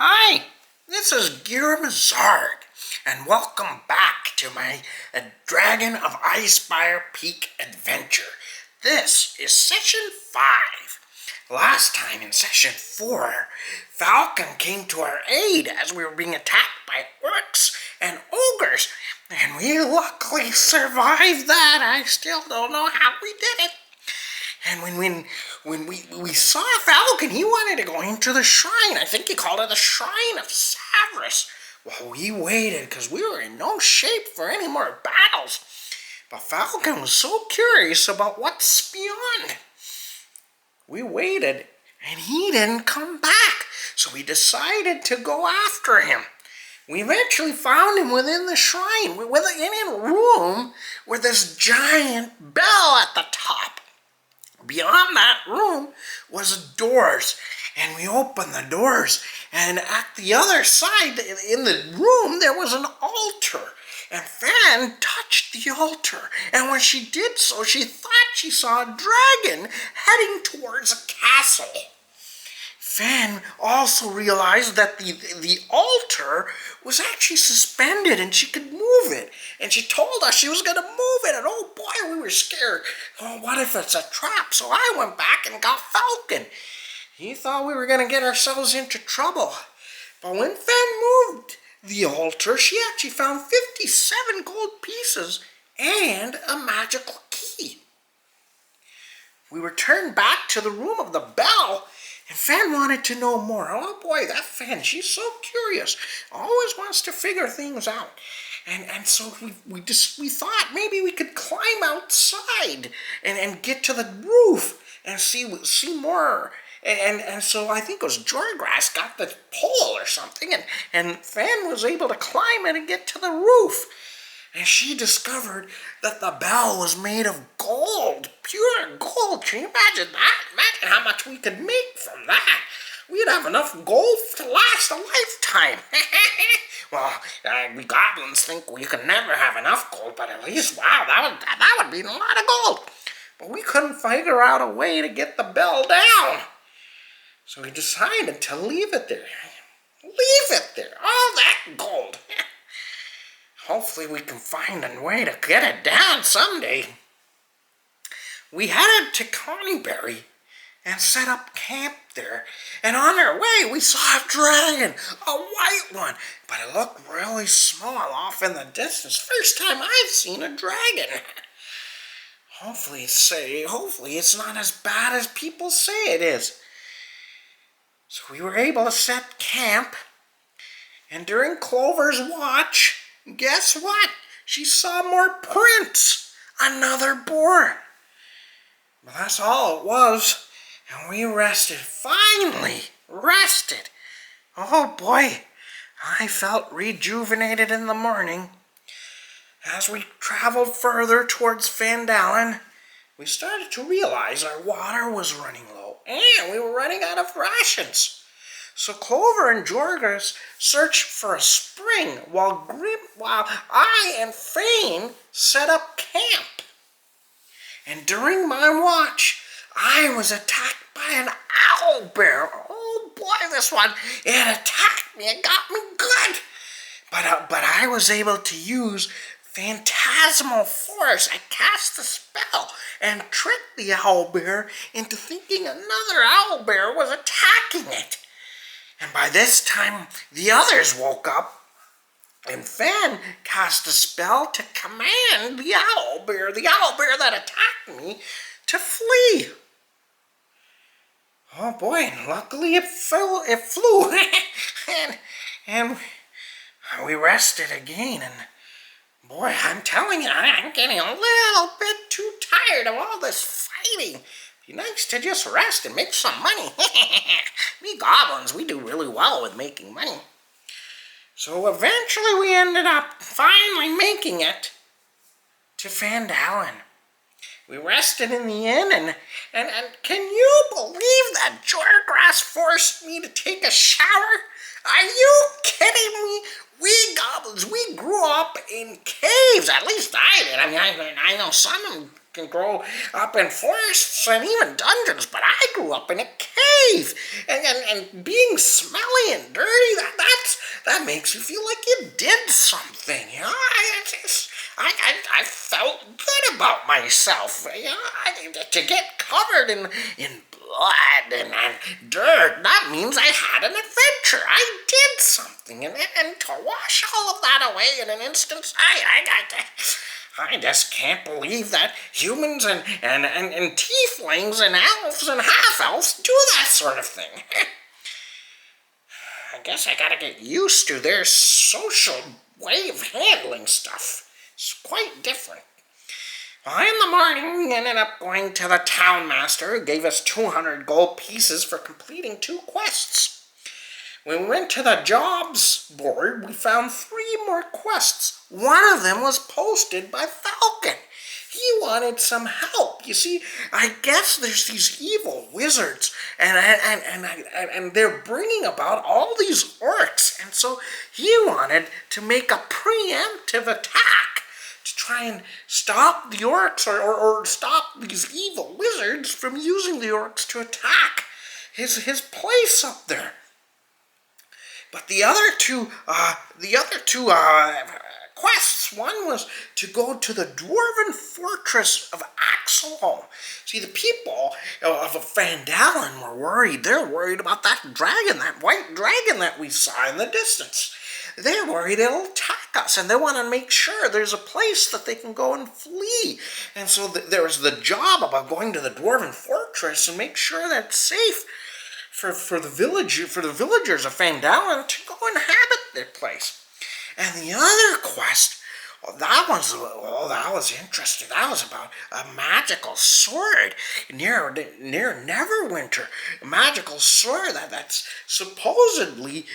Hi, this is Girum Zarg, and welcome back to my Dragon of Icespire Peak adventure. This is Session 5. Last time in Session 4, Falcon came to our aid as we were being attacked by orcs and ogres, and we luckily survived that. I still don't know how we did it. And when we saw Falcon, he wanted to go into the shrine. I think he called it the Shrine of Savras. Well, we waited because we were in no shape for any more battles. But Falcon was so curious about what's beyond. We waited, and he didn't come back. So we decided to go after him. We eventually found him within the shrine, in a room with this giant bell at the top. Beyond that room was doors, and we opened the doors, and at the other side in the room there was an altar, and Faen touched the altar, and when she did so, she thought she saw a dragon heading towards a castle. Faen also realized that the altar was actually suspended and she could move it. And she told us she was going to move it. And oh boy, we were scared. Oh, what if it's a trap? So I went back and got Falcon. He thought we were going to get ourselves into trouble. But when Faen moved the altar, she actually found 57 gold pieces and a magical key. We returned back to the room of the bell. And Faen wanted to know more. Oh boy, that Faen, she's so curious. Always wants to figure things out. And so we thought maybe we could climb outside and get to the roof and see more. And so I think it was Jorgrass got the pole or something, and Faen was able to climb it and get to the roof. And she discovered that the bell was made of gold, pure gold. Can you imagine that? Imagine how much we could make from that. We'd have enough gold to last a lifetime. Well, we goblins think we can never have enough gold, but at least, wow, that would be a lot of gold. But we couldn't figure out a way to get the bell down. So we decided to leave it there. Leave it there. All that gold. Hopefully we can find a way to get it down someday. We headed to Coneybury and set up camp there. And on our way, we saw a dragon, a white one. But it looked really small off in the distance. First time I've seen a dragon. Hopefully it's not as bad as people say it is. So we were able to set camp. And during Clover's watch, guess what? She saw more prints. Another boar. But that's all it was. And we rested. Finally rested. Oh boy. I felt rejuvenated in the morning. As we traveled further towards Phandalin, we started to realize our water was running low. And we were running out of rations. So Clover and Jorgas searched for a spring while I and Faen set up camp. And during my watch, I was attacked by an owl bear. Oh boy, this one, it attacked me. It got me good. But I was able to use phantasmal force. I cast a spell and tricked the owl bear into thinking another owl bear was attacking it. And by this time, the others woke up, and Faen cast a spell to command the owl bear that attacked me, to flee. Oh boy, and luckily it flew. and we rested again, and boy, I'm telling you, I'm getting a little bit too tired of all this fighting. Be nice to just rest and make some money. We goblins, we do really well with making money. So eventually we ended up finally making it to Phandalin. We rested in the inn, and can you believe that Jorgrass forced me to take a shower? Are you kidding me? We goblins, we grew up in caves. At least I did. I mean, I know some can grow up in forests and even dungeons, but I grew up in a cave. And being smelly and dirty, that makes you feel like you did something, you know? I felt good about myself, you know? To get covered in blood and dirt, that means I had an adventure. I did something, and to wash all of that away in an instant, I just can't believe that humans and tieflings and elves and half-elves do that sort of thing. I guess I gotta get used to their social way of handling stuff. It's quite different. Well, in the morning, we ended up going to the townmaster, who gave us 200 gold pieces for completing 2 quests. When we went to the jobs board, we found 3 more quests. One of them was posted by Falcon. He wanted some help. You see, I guess there's these evil wizards, and they're bringing about all these orcs, and so he wanted to make a preemptive attack to try and stop the orcs or stop these evil wizards from using the orcs to attack his place up there. But the other two quests, one was to go to the dwarven fortress of Axholm. See, the people of Phandalin were worried. They're worried about that dragon, that white dragon that we saw in the distance. They're worried it'll attack us, and they want to make sure there's a place that they can go and flee. And so there was the job about going to the dwarven fortress and make sure that it's safe for the villagers of Phandalin to go inhabit their place. And the other quest, that was interesting. That was about a magical sword near Neverwinter. A magical sword that's supposedly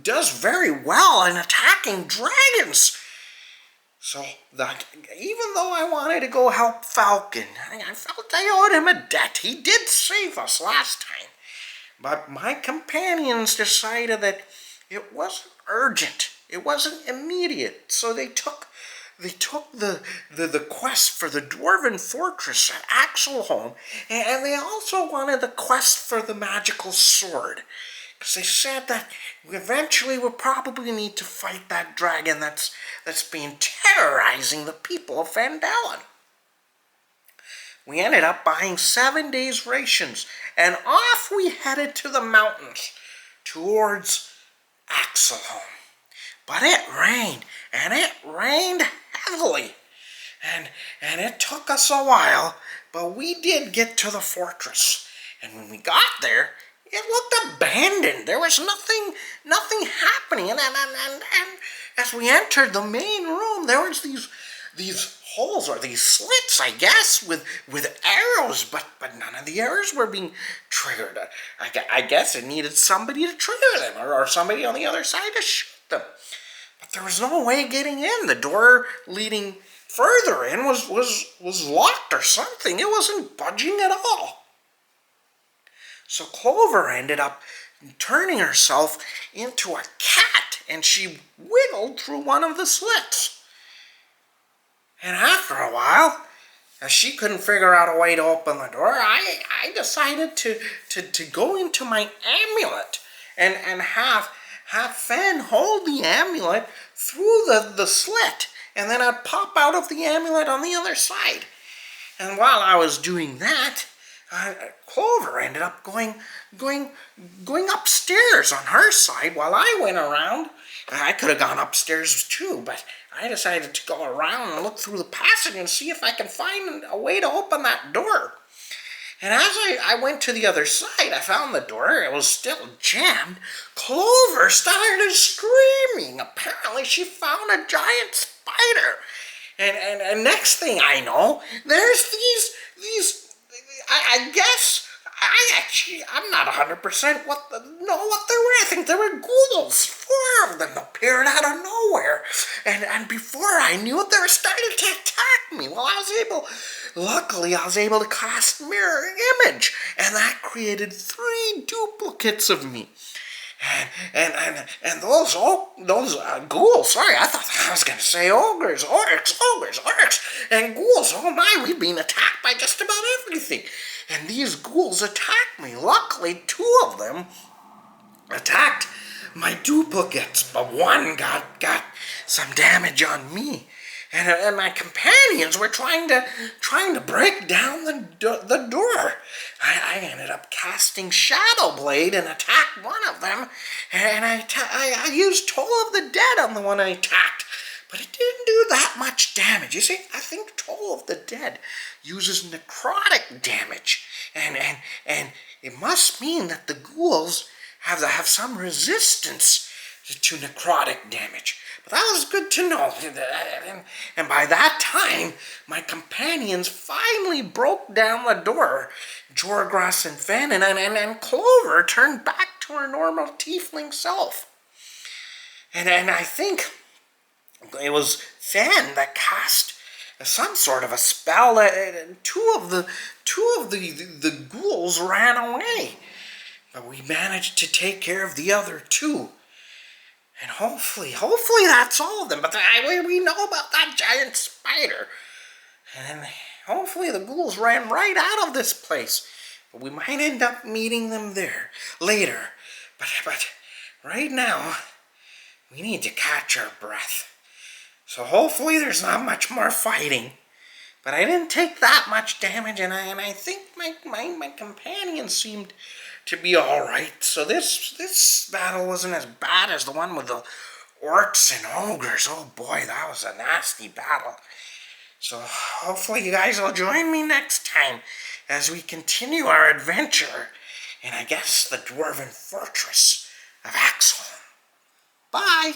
does very well in attacking dragons. So, even though I wanted to go help Falcon, I felt I owed him a debt. He did save us last time. But my companions decided that it wasn't urgent. It wasn't immediate. So they took the quest for the dwarven fortress at Axholm, and they also wanted the quest for the magical sword. Because they said that eventually we'll probably need to fight that dragon that's been terrorizing the people of Phandalin. We ended up buying 7 days' rations, and off we headed to the mountains towards Axholm. But it rained, and it rained heavily, and it took us a while, but we did get to the fortress. And when we got there, it looked abandoned. There was nothing happening, and as we entered the main room, there was these holes or these slits, I guess, with arrows, but none of the arrows were being triggered. I guess it needed somebody to trigger them, or somebody on the other side to shoot them. But there was no way getting in. The door leading further in was locked or something. It wasn't budging at all. So Clover ended up turning herself into a cat, and she wiggled through one of the slits. And after a while, as she couldn't figure out a way to open the door, I decided to go into my amulet and have Faen hold the amulet through the slit, and then I'd pop out of the amulet on the other side. And while I was doing that, Clover ended up going upstairs on her side while I went around. I could have gone upstairs too, but I decided to go around and look through the passage and see if I can find a way to open that door. And as I went to the other side, I found the door. It was still jammed. Clover started screaming. Apparently, she found a giant spider. And next thing I know, there's these I guess, I'm not 100% what they were. I think they were ghouls. 4 of them appeared out of nowhere. And before I knew it, they were starting to attack me. Well, luckily I was able to cast mirror image, and that created 3 duplicates of me. And those ghouls, sorry, I thought I was going to say ogres, orcs, and ghouls. Oh my, we've been attacked by just about everything. And these ghouls attacked me. Luckily, 2 of them attacked my duplicates, but one got some damage on me. And my companions were trying to break down the door. I ended up casting Shadow Blade and attacked one of them. And I used Toll of the Dead on the one I attacked. But it didn't do that much damage. You see, I think Toll of the Dead uses necrotic damage. And it must mean that the ghouls have some resistance to necrotic damage. But that was good to know. And by that time, my companions finally broke down the door. Jorgras and Faen and Clover turned back to her normal tiefling self. And I think it was Faen that cast some sort of a spell. Two of the ghouls ran away. But we managed to take care of the other 2. And hopefully that's all of them. But we know about that giant spider. And hopefully the ghouls ran right out of this place. But we might end up meeting them there later. But right now, we need to catch our breath. So hopefully there's not much more fighting. But I didn't take that much damage, and I think my companions seemed to be alright. So this battle wasn't as bad as the one with the orcs and ogres. Oh boy, that was a nasty battle. So hopefully you guys will join me next time as we continue our adventure in, I guess, the Dwarven Fortress of Axholm. Bye!